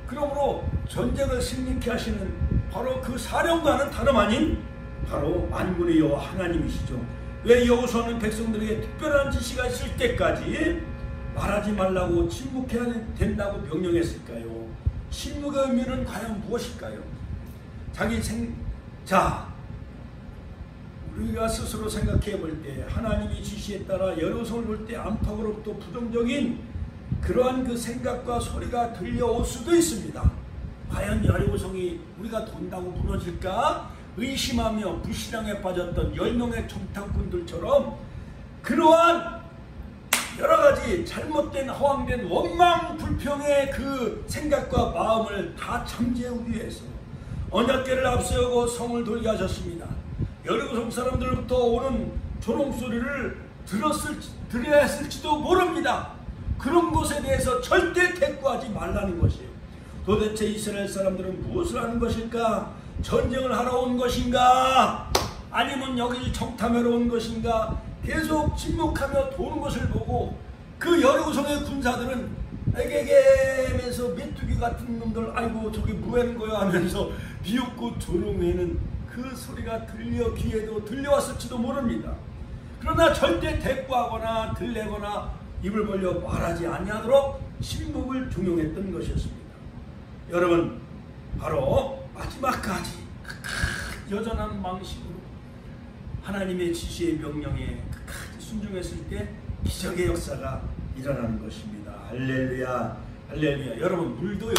그러므로 전쟁을 승리케 하시는 바로 그 사령관은 다름 아닌 바로 만군의 여호와 하나님이시죠. 왜 여호수아는 백성들에게 특별한 지시가 있을 때까지 말하지 말라고 침묵해야 된다고 명령했을까요? 침묵의 의미는 과연 무엇일까요? 자, 우리가 스스로 생각해 볼 때 하나님이 지시에 따라 여리고성을 볼 때 안팎으로부터 부정적인 그러한 그 생각과 소리가 들려올 수도 있습니다. 과연 여리고성이 우리가 돈다고 무너질까? 의심하며 불신앙에 빠졌던 10명의 정탐꾼들처럼 그러한 여러가지 잘못된 허황된 원망 불평의 그 생각과 마음을 다 잠재우기 위해서 언약궤를 앞세우고 성을 돌게 하셨습니다. 여리고성 사람들로부터 오는 조롱소리를 들어야 했을지도 모릅니다. 그런 것에 대해서 절대 대꾸하지 말라는 것이에요. 도대체 이스라엘 사람들은 무엇을 하는 것일까? 전쟁을 하러 온 것인가? 아니면 여기를 정탐하러 온 것인가? 계속 침묵하며 도는 것을 보고 그 여리고성의 군사들은 에게게면서 메뚜기 같은 놈들 아이고 저기 뭐하는 거야 하면서 비웃고 조롱하는 그 소리가 귀에도 들려왔을지도 모릅니다. 그러나 절대 대꾸하거나 들레거나 입을 벌려 말하지 아니하도록 침묵을 종용했던 것이었습니다. 여러분, 바로 마지막까지 여전한 방식으로 하나님의 지시의 명령에 끝까지 순종했을 때 기적의 역사가 일어나는 것입니다. 할렐루야, 할렐루야. 여러분, 물도요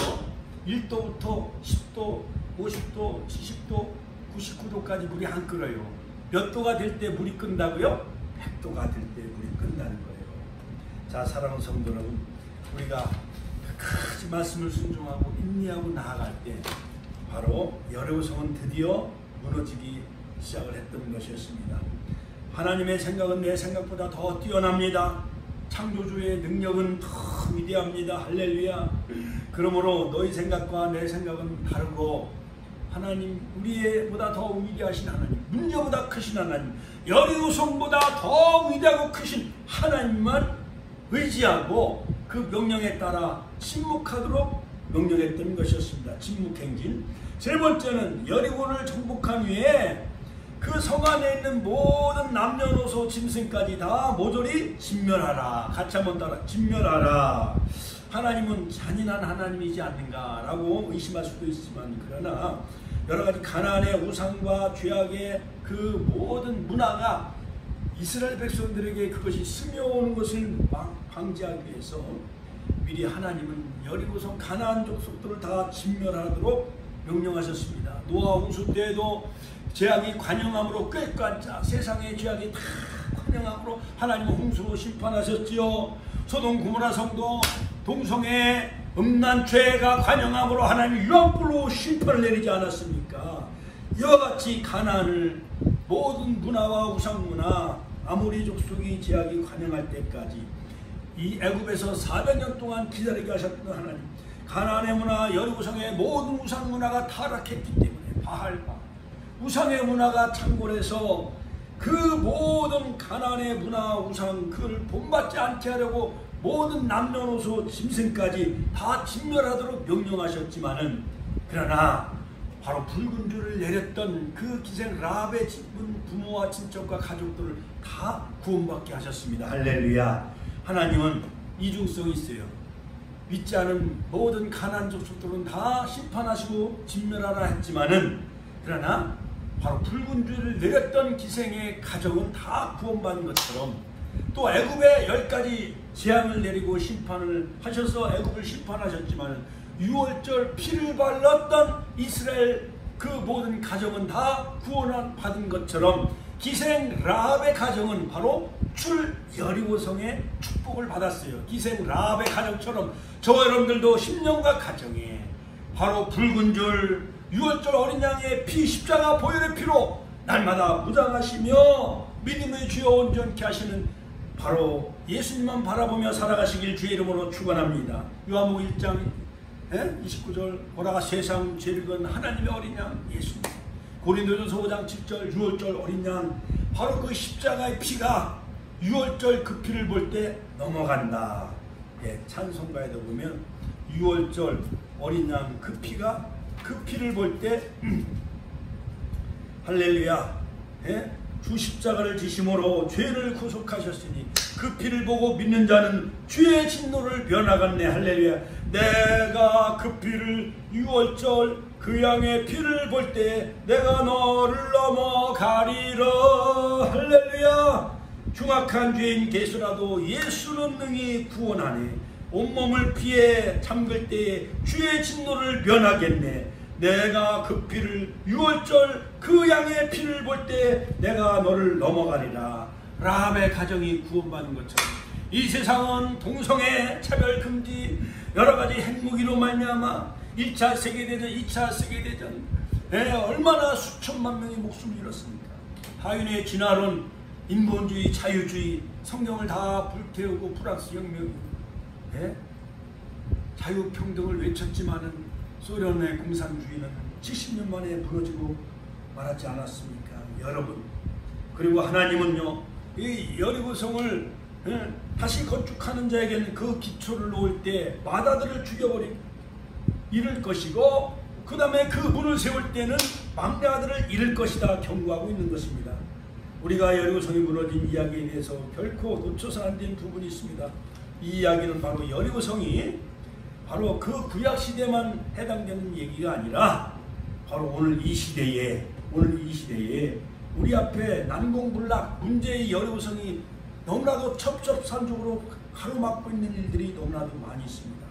1도부터 10도, 50도, 70도, 99도까지 물이 안 끓어요. 몇 도가 될 때 물이 끈다고요? 100도가 될 때 물이 끈다는 거예요. 자, 사랑하는 성도 여러분, 우리가 끝까지 말씀을 순종하고 인내하고 나아갈 때 바로 여리고성은 드디어 무너지기 시작을 했던 것이었습니다. 하나님의 생각은 내 생각보다 더 뛰어납니다. 창조주의 능력은 더 위대합니다. 할렐루야. 그러므로 너희 생각과 내 생각은 다르고 하나님, 우리보다 더 위대하신 하나님, 문제보다 크신 하나님, 여리고성보다 더 위대하고 크신 하나님만 의지하고 그 명령에 따라 침묵하도록 명령했던 것이었습니다. 침묵행진. 세 번째는 여리고를 정복한 후에 그 성 안에 있는 모든 남녀노소 짐승까지 다 모조리 진멸하라. 같이 한번 따라, 진멸하라. 하나님은 잔인한 하나님이지 않는가라고 의심할 수도 있지만, 그러나 여러가지 가나안의 우상과 죄악의 그 모든 문화가 이스라엘 백성들에게 그것이 스며오는 것을 방지하기 위해서 미리 하나님은 여리고성 가나안 족속들을 다 진멸하도록 명령하셨습니다. 노아 홍수 때에도 죄악이 관영함으로 꾀까자 세상의 죄악이 다 관영함으로 하나님은 홍수로 심판하셨지요. 소돔 고모라 성도 동성의 음란 죄가 관영함으로 하나님이 유황불로 심판을 내리지 않았습니까? 이와 같이 가나안을 모든 문화와 우상문화, 아모리 족속이 죄악이 관영할 때까지 이 애굽에서 400년 동안 기다리게 하셨던 하나님, 가나안의 문화, 여리고성의 모든 우상문화가 타락했기 때문에 바알바 우상의 문화가 창궐해서 그 모든 가나안의 문화, 우상 그를 본받지 않게 하려고 모든 남녀노소 짐승까지 다 진멸하도록 명령하셨지만은, 그러나 바로 붉은 줄을 내렸던 그 기생 라합의 집은 부모와 친척과 가족들을 다 구원받게 하셨습니다. 할렐루야. 하나님은 이중성이 있어요. 믿지 않은 모든 가나안 족속들은 다 심판하시고 진멸하라 했지만은, 그러나 바로 붉은 줄을 내렸던 기생의 가족은 다 구원받은 것처럼 또 애굽에 10가지 재앙을 내리고 심판을 하셔서 애굽을 심판하셨지만 6월절 피를 발랐던 이스라엘 그 모든 가정은 다 구원 받은 것처럼 기생 라합의 가정은 바로 출 여리고성의 축복을 받았어요. 기생 라합의 가정처럼 저와 여러분들도 10년과 가정에 바로 붉은 줄 6월절 어린 양의 피, 십자가 보혈의 피로 날마다 무장하시며 믿음의 주여 온전케 하시는 바로 예수님만 바라보며 살아가시길 주의 이름으로 축원합니다. 요한복음 1장 29절 보라가 세상 죄를 건 하나님의 어린 양 예수님. 고린도전서 5장 7절 6월절 어린 양 바로 그 십자가의 피가 6월절 그 피를 볼 때 넘어간다. 찬송가에도 보면 6월절 어린 양 그 피가 그 피를 볼 때 할렐루야 주 십자가를 지심으로 죄를 구속하셨으니 그 피를 보고 믿는 자는 주의 진노를 면하겠네. 할렐루야. 내가 그 피를 6월절 그 양의 피를 볼 때 내가 너를 넘어가리라. 할렐루야. 흉악한 죄인 개수라도 예수는 능히 구원하네. 온몸을 피에 잠글 때에 주의 진노를 면하겠네. 내가 그 피를 6월절 그 양의 피를 볼 때 내가 너를 넘어가리라. 라합의 가정이 구원받는 것처럼 이 세상은 동성애 차별금지 여러가지 핵무기로 말미암아 1차 세계대전 2차 세계대전 얼마나 수천만 명의 목숨을 잃었습니까. 하윤의 진화론 인본주의 자유주의 성경을 다 불태우고 프랑스 혁명이 자유평등을 외쳤지만은 소련의 공산주의는 70년 만에 무너지고 말았지 않았습니까 여러분. 그리고 하나님은요 이 여리고성을 다시 건축하는 자에게는 그 기초를 놓을 때 마다들을 죽여버리고 잃을 것이고 그 다음에 그 문을 세울 때는 막내 아들을 잃을 것이다 경고하고 있는 것입니다. 우리가 여리고성이 무너진 이야기에 대해서 결코 놓쳐서 안 된 부분이 있습니다. 이 이야기는 바로 여리고성이 바로 그 구약시대만 해당되는 얘기가 아니라 바로 오늘 이 시대에 우리 앞에 난공불락 문제의 여리고성이 너무나도 첩첩산중으로 가로막고 있는 일들이 너무나도 많이 있습니다.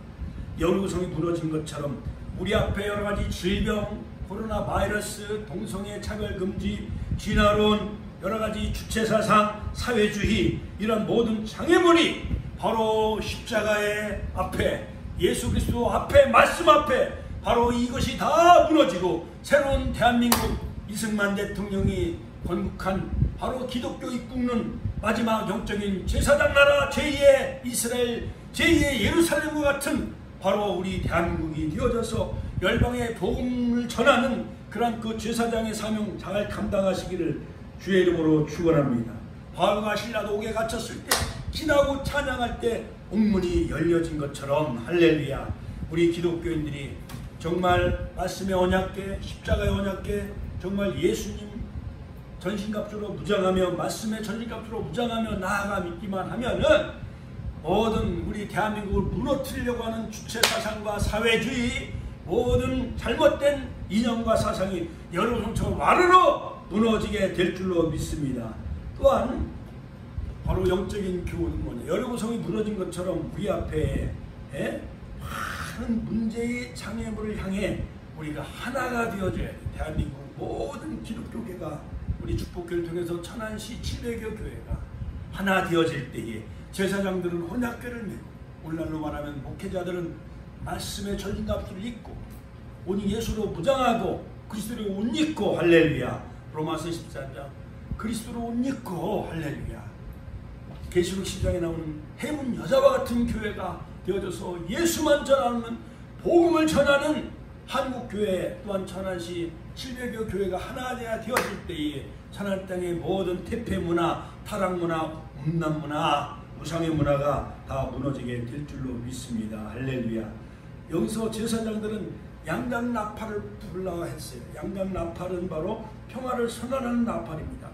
여리고성이 무너진 것처럼 우리 앞에 여러가지 질병, 코로나 바이러스, 동성애 차별금지, 진화론, 여러가지 주체사상, 사회주의 이런 모든 장애물이 바로 십자가의 앞에 예수 그리스도 앞에 말씀 앞에 바로 이것이 다 무너지고 새로운 대한민국 이승만 대통령이 건국한 바로 기독교 이끄는 마지막 영적인 제사장 나라 제2의 이스라엘 제2의 예루살렘과 같은 바로 우리 대한민국이 되어져서 열방의 복음을 전하는 그런 그 제사장의 사명 잘 감당하시기를 주의 이름으로 축원합니다. 바울과 실라도 옥에 갇혔을 때 기나고 찬양할 때 옥문이 열려진 것처럼 할렐루야. 우리 기독교인들이 정말 말씀의 언약궤 십자가의 언약궤 정말 예수님 전신갑주로 무장하며 말씀의 전신갑주로 무장하며 나아가 믿기만 하면은 모든 우리 대한민국을 무너뜨리려고 하는 주체사상과 사회주의 모든 잘못된 이념과 사상이 여러분처럼 와르르 무너지게 될 줄로 믿습니다. 또한 바로 영적인 교훈은 뭐냐. 여리고성이 무너진 것처럼 우리 앞에 많은 문제의 장애물을 향해 우리가 하나가 되어줘야 돼. 대한민국 모든 기독교계가 우리 축복교를 통해서 천안시 700여 교회가 하나 되어질 때에 제사장들은 혼약궤를 메고 오늘날로 말하면 목회자들은 말씀의 전신갑주를 입고 오직 예수로 무장하고 그리스도로 옷 입고 할렐루야. 로마서 14장 그리스도로 옷 입고 할렐루야. 계시록 10장에 나오는 해문 여자와 같은 교회가 되어져서 예수만 전하는 복음을 전하는 한국교회 또한 천안시 700여 교회가 하나 되어질 때에 천안 땅의 모든 태폐문화, 타락문화, 음란문화, 우상의 문화가 다 무너지게 될 줄로 믿습니다. 할렐루야. 여기서 제사장들은 양강나팔을 불라고 했어요. 양강나팔은 바로 평화를 선언하는 나팔입니다.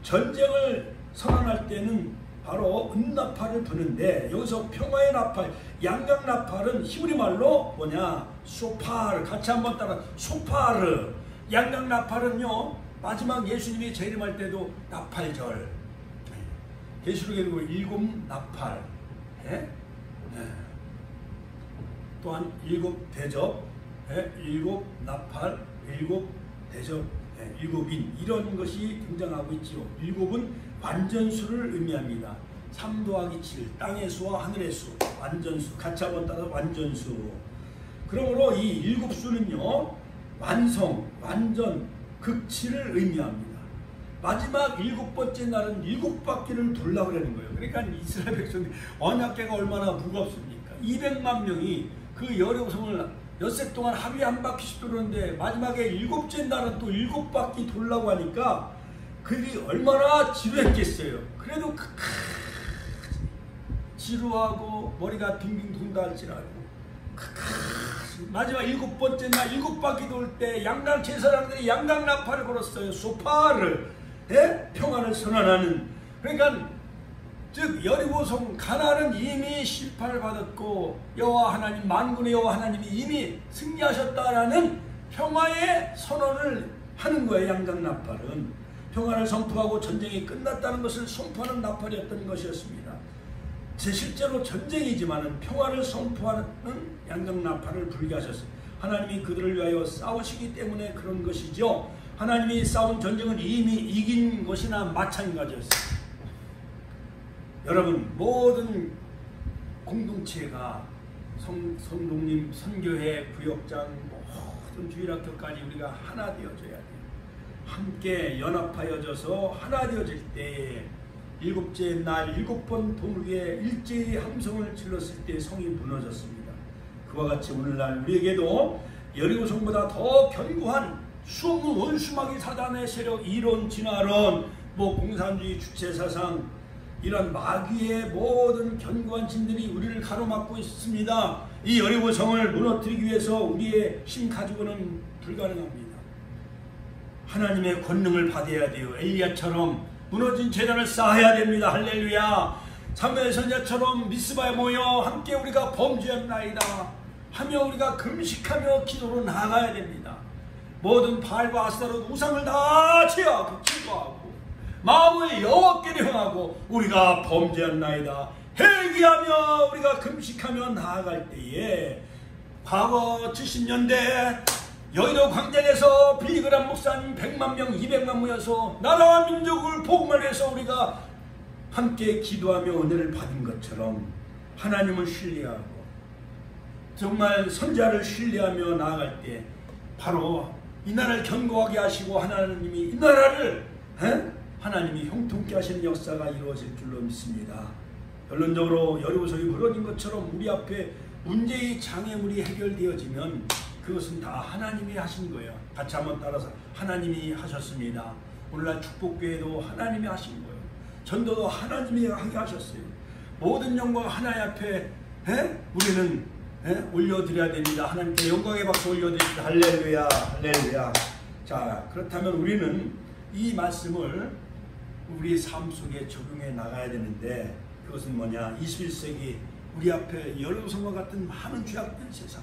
전쟁을 선언할 때는 바로 은나팔을 부는데 여기서 평화의 나팔, 양강나팔은 히브리 말로 뭐냐? 소파르. 같이 한번 따라 소파르. 양강나팔은요 마지막 예수님이 재림할 때도 나팔절. 계시록에 보면 7 나팔. 또한 7 대접, 7 나팔, 7 대접, 7인 이런 것이 등장하고 있지요. 7은 완전수를 의미합니다. 3 더하기 7 땅의 수와 하늘의 수 완전수 같이 한번 따라 완전수. 그러므로 이 7수는요 완성, 완전, 극치를 의미합니다. 마지막 7번째 날은 7바퀴를 돌라고 그러는 거예요. 그러니까 이스라엘 백성이 언약궤가 얼마나 무겁습니까? 200만 명이 그 여리고성을 엿새 동안 하루에 한 바퀴씩 도는데 마지막에 일곱째 날은 또 7바퀴 돌라고 하니까 그들이 얼마나 지루했겠어요. 그래도 지루하고 머리가 빙빙 돈다 할지라도 마지막 7번째 날 7바퀴 돌 때 양강 제사장들이 양강 나팔을 불었어요. 소파를 평안을 선언하는. 그러니까 즉 여리고성 가나안은 이미 심판을 받았고 여호와 하나님 만군의 여호와 하나님이 이미 승리하셨다라는 평화의 선언을 하는 거예요. 양강 나팔은 평화를 선포하고 전쟁이 끝났다는 것을 선포하는 나팔이었던 것이었습니다. 실제로 전쟁이지만 평화를 선포하는 양강 나팔을 불게 하셨어요. 하나님이 그들을 위하여 싸우시기 때문에 그런 것이죠. 하나님이 싸운 전쟁은 이미 이긴 것이나 마찬가지였어요. 여러분 모든 공동체가 성동님, 선교회, 구역장, 모든 주일학교까지 우리가 하나 되어져야 돼요. 함께 연합하여져서 하나 되어질 때에 7째 날 7번 돌 위에 일제히 함성을 질렀을 때 성이 무너졌습니다. 그와 같이 오늘날 우리에게도 여리고성보다 더 견고한 수없는 원수마귀 사단의 세력, 이론, 진화론, 공산주의 주체사상 이런 마귀의 모든 견고한 진들이 우리를 가로막고 있습니다. 이 여리고성을 무너뜨리기 위해서 우리의 힘 가지고는 불가능합니다. 하나님의 권능을 받아야 돼요. 엘리야처럼 무너진 제단을 쌓아야 됩니다. 할렐루야. 사무엘 선지자처럼 미스바에 모여 함께 우리가 범죄했나이다 하며 우리가 금식하며 기도로 나아가야 됩니다. 모든 바알과 아스타롯 우상을 다 제하고 제거하고 마음을 여호와께로 향하고 우리가 범죄했나이다 회개하며 우리가 금식하며 나아갈 때에 과거 70년대 여의도 광장에서 빌리그람 목사님 100만 명 200만 모여서 나라와 민족을 복음을 해서 우리가 함께 기도하며 은혜를 받은 것처럼 하나님을 신뢰하고 정말 선자를 신뢰하며 나아갈 때 바로 이 나라를 견고하게 하시고 하나님이 이 나라를 하나님이 형통케 하시는 역사가 이루어질 줄로 믿습니다. 결론적으로 여리고성이 무너진 것처럼 우리 앞에 문제의 장애물이 해결되어지면 그것은 다 하나님이 하신 거예요. 같이 한번 따라서 하나님이 하셨습니다. 오늘날 축복교회도 하나님이 하신 거예요. 전도도 하나님이 하게 하셨어요. 모든 영광 하나님 앞에 우리는 올려드려야 됩니다. 하나님께 영광의 박수 올려드립니다. 할렐루야, 할렐루야. 자, 그렇다면 우리는 이 말씀을 우리 삶 속에 적용해 나가야 되는데 그것은 뭐냐? 21세기 우리 앞에 여리고성과 같은 많은 죄악된 세상,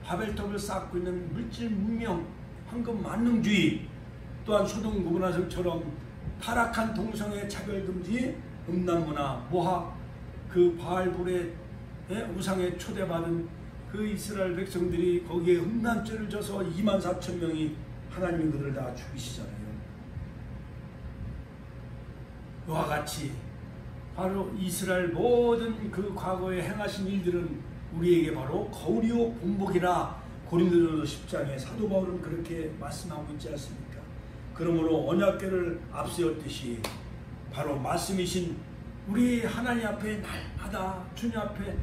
바벨탑을 쌓고 있는 물질 문명, 황금 만능주의, 또한 소동 고문화성처럼 타락한 동성애 차별금지, 음란문화, 모학, 그 바알불의 우상에 초대받은 그 이스라엘 백성들이 거기에 음란죄를 져서 24,000명이 하나님이 그들을 다 죽이시잖아요. 그와 같이 바로 이스라엘 모든 그 과거에 행하신 일들은 우리에게 바로 거울이요 본보기라 고린도전서 10장에 사도 바울은 그렇게 말씀하고 있지 않습니까? 그러므로 언약궤를 앞세웠듯이 바로 말씀이신 우리 하나님 앞에 날마다 주님 앞에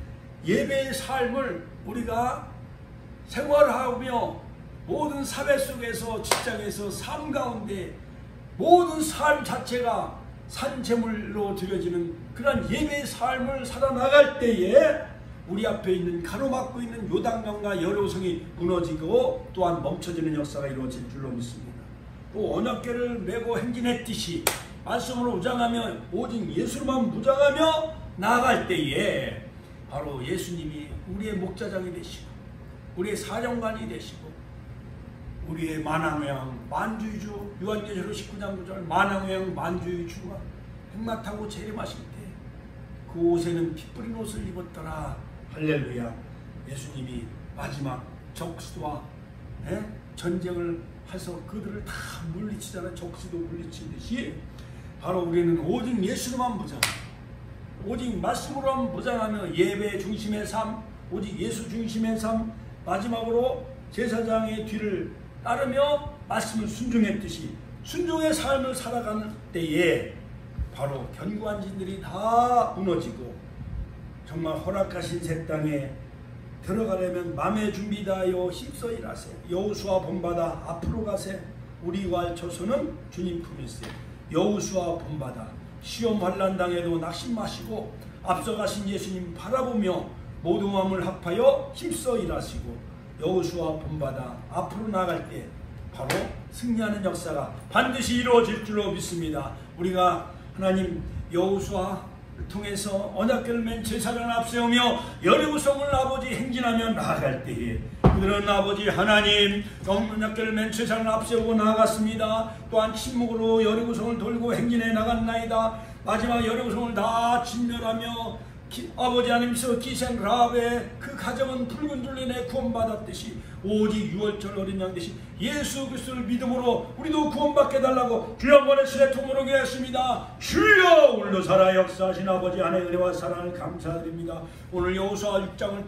예배의 삶을 우리가 생활하며 모든 사회 속에서 직장에서 삶 가운데 모든 삶 자체가 산제물로 드려지는 그런 예배의 삶을 살아나갈 때에 우리 앞에 있는 가로막고 있는 요단강과 여리고성이 무너지고 또한 멈춰지는 역사가 이루어질 줄로 믿습니다. 또 언약궤를 메고 행진했듯이 말씀으로 무장하며 오직 예수로만 무장하며 나아갈 때에 바로 예수님이 우리의 목자장이 되시고 우리의 사령관이 되시고 우리의 만왕왕 만주의주 요한계시록 19장 9절 만왕왕 만주의주가 백마타고 재림하실 때 그 옷에는 피 뿌린 옷을 입었더라. 할렐루야. 예수님이 마지막 적수와 전쟁을 해서 그들을 다 물리치잖아. 적수도 물리치듯이 바로 우리는 오직 예수로만 무장, 오직 말씀으로만 무장하며 예배 중심의 삶, 오직 예수 중심의 삶, 마지막으로 제사장의 뒤를 따르며 말씀을 순종했듯이 순종의 삶을 살아가는 때에 바로 견고한 진들이 다 무너지고 정말 허락하신 새 땅에 들어가려면 맘의 준비다하여 힘써 일하세. 여호수아 본받아 앞으로 가세. 우리 구할 처소는 주님 품일세. 여호수아 본받아 시험 환난 당에도 낙심 마시고 앞서가신 예수님 바라보며 모든 마음을 합하여 힘써 일하시고 여호수아 본받아 앞으로 나갈 때 바로 승리하는 역사가 반드시 이루어질 줄로 믿습니다. 우리가 하나님 여호수아를 통해서 언약궤를 맨 제사장을 앞세우며 여리고성을 아버지 행진하며 나아갈 때에 그들은 아버지 하나님 언약궤를 맨 제사장을 앞세우고 나아갔습니다. 또한 침묵으로 여리고성을 돌고 행진해 나갔나이다. 마지막 여리고성을 다 진멸하며 아버지 하나님께서 기생 라합의 그 가정은 붉은 줄로 인해 구원받았듯이 오직 유월절 어린 양 대신 예수 그리스도를 믿음으로 우리도 구원받게 달라고 주여 한번의 시대 통으로 기도했습니다. 주여 오늘도 살아 역사하신 아버지 하나님의 은혜와 사랑을 감사드립니다. 오늘 여호수아 6장을